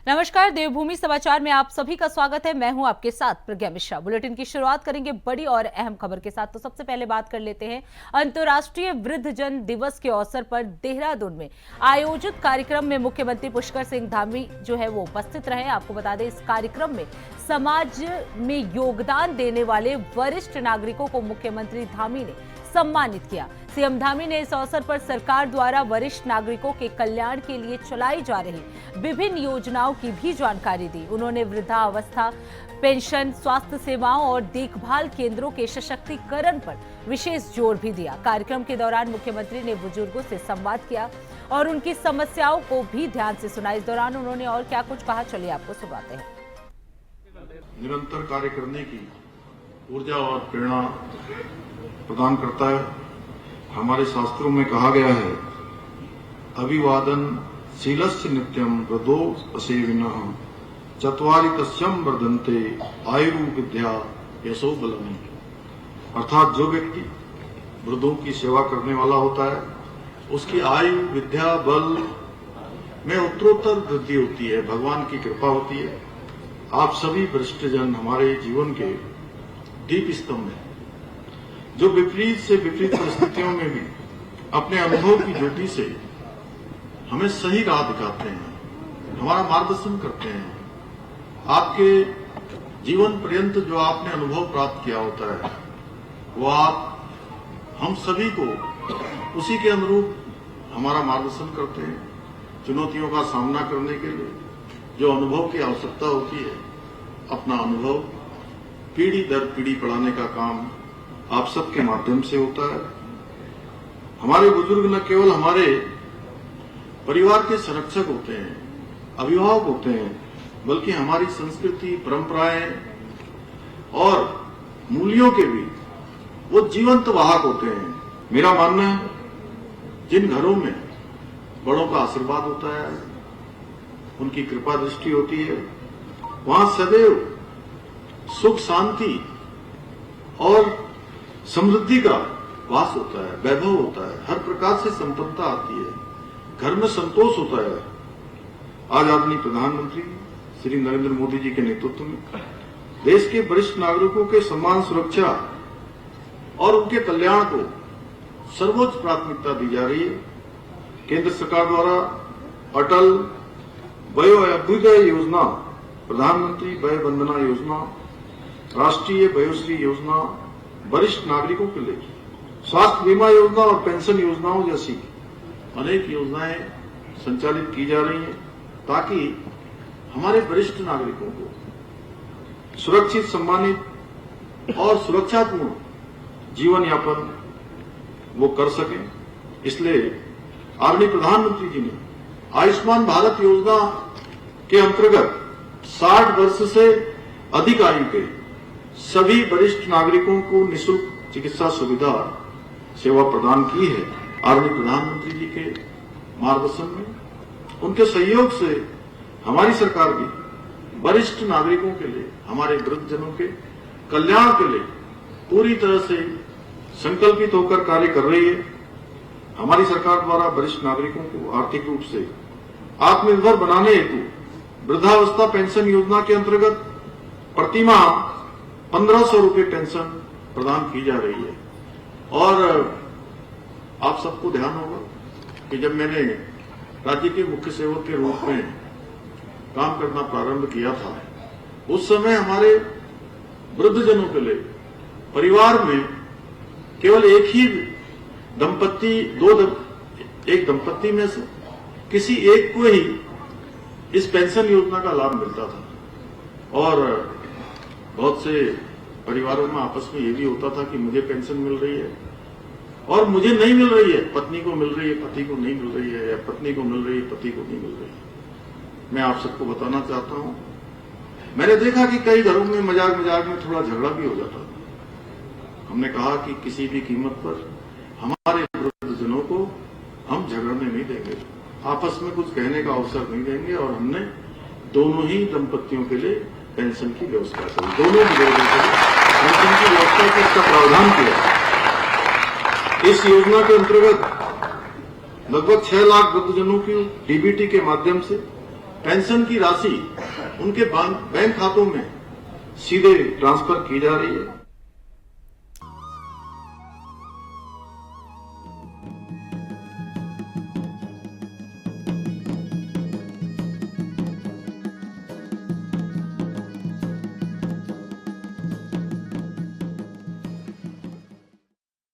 नमस्कार, देवभूमि समाचार में आप सभी का स्वागत है। मैं हूं आपके साथ प्रज्ञा मिश्रा। बुलेटिन की शुरुआत करेंगे बड़ी और अहम खबर के साथ। तो सबसे पहले बात कर लेते हैं अंतर्राष्ट्रीय वृद्धजन दिवस के अवसर पर देहरादून में आयोजित कार्यक्रम में मुख्यमंत्री पुष्कर सिंह धामी जो है वो उपस्थित रहे। आपको बता दें, इस कार्यक्रम में समाज में योगदान देने वाले वरिष्ठ नागरिकों को मुख्यमंत्री धामी ने सम्मानित किया। सीएम धामी ने इस अवसर पर सरकार द्वारा वरिष्ठ नागरिकों के कल्याण के लिए चलाई जा रही विभिन्न योजनाओं की भी जानकारी दी। उन्होंने वृद्धावस्था पेंशन, स्वास्थ्य सेवाओं और देखभाल केंद्रों के सशक्तिकरण पर विशेष जोर भी दिया। कार्यक्रम के दौरान मुख्यमंत्री ने बुजुर्गों से संवाद किया और उनकी समस्याओं को भी ध्यान से सुना। इस दौरान उन्होंने और क्या कुछ कहा, चलिए आपको सुनाते हैं। निरंतर कार्य करने की ऊर्जा और प्रेरणा प्रदान करता है। हमारे शास्त्रों में कहा गया है, अभिवादन शीलस्य नित्यम वृद्धो असेविनः चत्वारि तस्यं वर्धन्ते आयुर् विद्या यशो बलम्। अर्थात जो व्यक्ति वृद्धों की सेवा करने वाला होता है, उसकी आयु, विद्या, बल में उत्तरोत्तर वृद्धि होती है, भगवान की कृपा होती है। आप सभी वरिष्ठजन हमारे जीवन के दीप स्तंभ हैं, जो विपरीत से विपरीत परिस्थितियों में भी अपने अनुभव की ज्योति से हमें सही राह दिखाते हैं, हमारा मार्गदर्शन करते हैं। आपके जीवन पर्यंत जो आपने अनुभव प्राप्त किया होता है, वो आप हम सभी को उसी के अनुरूप हमारा मार्गदर्शन करते हैं। चुनौतियों का सामना करने के लिए जो अनुभव की आवश्यकता होती है, अपना अनुभव पीढ़ी दर पीढ़ी बढ़ाने का काम आप सबके माध्यम से होता है। हमारे बुजुर्ग न केवल हमारे परिवार के संरक्षक होते हैं, अभिभावक होते हैं, बल्कि हमारी संस्कृति, परंपराएं और मूल्यों के भी वो जीवंत वाहक होते हैं। मेरा मानना है, जिन घरों में बड़ों का आशीर्वाद होता है, उनकी कृपा दृष्टि होती है, वहां सदैव सुख, शांति और समृद्धि का वास होता है, वैभव होता है, हर प्रकार से संपन्नता आती है, घर में संतोष होता है। आज आदरणीय प्रधानमंत्री श्री नरेंद्र मोदी जी के नेतृत्व में देश के वरिष्ठ नागरिकों के सम्मान, सुरक्षा और उनके कल्याण को सर्वोच्च प्राथमिकता दी जा रही है। केंद्र सरकार द्वारा अटल वयोअभ्युदय योजना, प्रधानमंत्री वय वंदना योजना, राष्ट्रीय वयोश्री योजना, वरिष्ठ नागरिकों के लिए स्वास्थ्य बीमा योजना और पेंशन योजनाओं जैसी अनेक योजनाएं संचालित की जा रही हैं, ताकि हमारे वरिष्ठ नागरिकों को सुरक्षित, सम्मानित और सुरक्षापूर्ण जीवन यापन वो कर सकें। इसलिए आदरणीय प्रधानमंत्री जी ने आयुष्मान भारत योजना के अंतर्गत 60 वर्ष से अधिक आयु के सभी वरिष्ठ नागरिकों को निःशुल्क चिकित्सा सुविधा सेवा प्रदान की है। आदरणीय प्रधानमंत्री जी के मार्गदर्शन में, उनके सहयोग से हमारी सरकार भी वरिष्ठ नागरिकों के लिए, हमारे वृद्धजनों के कल्याण के लिए पूरी तरह से संकल्पित होकर कार्य कर रही है। हमारी सरकार द्वारा वरिष्ठ नागरिकों को आर्थिक रूप से आत्मनिर्भर बनाने हेतु वृद्धावस्था पेंशन योजना के अंतर्गत प्रतिमाह 1500 रुपये पेंशन प्रदान की जा रही है। और आप सबको ध्यान होगा कि जब मैंने राज्य के मुख्य सेवक के रूप में काम करना प्रारंभ किया था, उस समय हमारे वृद्धजनों के लिए परिवार में केवल एक ही दंपत्ति, एक दंपत्ति में से किसी एक को ही इस पेंशन योजना का लाभ मिलता था। और बहुत से परिवारों में आपस में ये भी होता था कि मुझे पेंशन मिल रही है और मुझे नहीं मिल रही है, पत्नी को मिल रही है, पति को नहीं मिल रही है, या पत्नी को मिल रही है, पति को नहीं मिल रही है। मैं आप सबको बताना चाहता हूं, मैंने देखा कि कई घरों में मजाक में थोड़ा झगड़ा भी हो जाता था। हमने कहा कि किसी भी कीमत पर हमारे वृद्धजनों को हम झगड़ने नहीं देंगे, आपस में कुछ कहने का अवसर नहीं देंगे, और हमने दोनों ही दंपत्तियों के लिए पेंशन की व्यवस्था करी, दोनों बुजुर्गों के लिए पेंशन की व्यवस्था की इसका प्रावधान किया। इस योजना के अंतर्गत लगभग 6 लाख वृद्धजनों की डीबीटी के माध्यम से पेंशन की राशि उनके बैंक खातों में सीधे ट्रांसफर की जा रही है।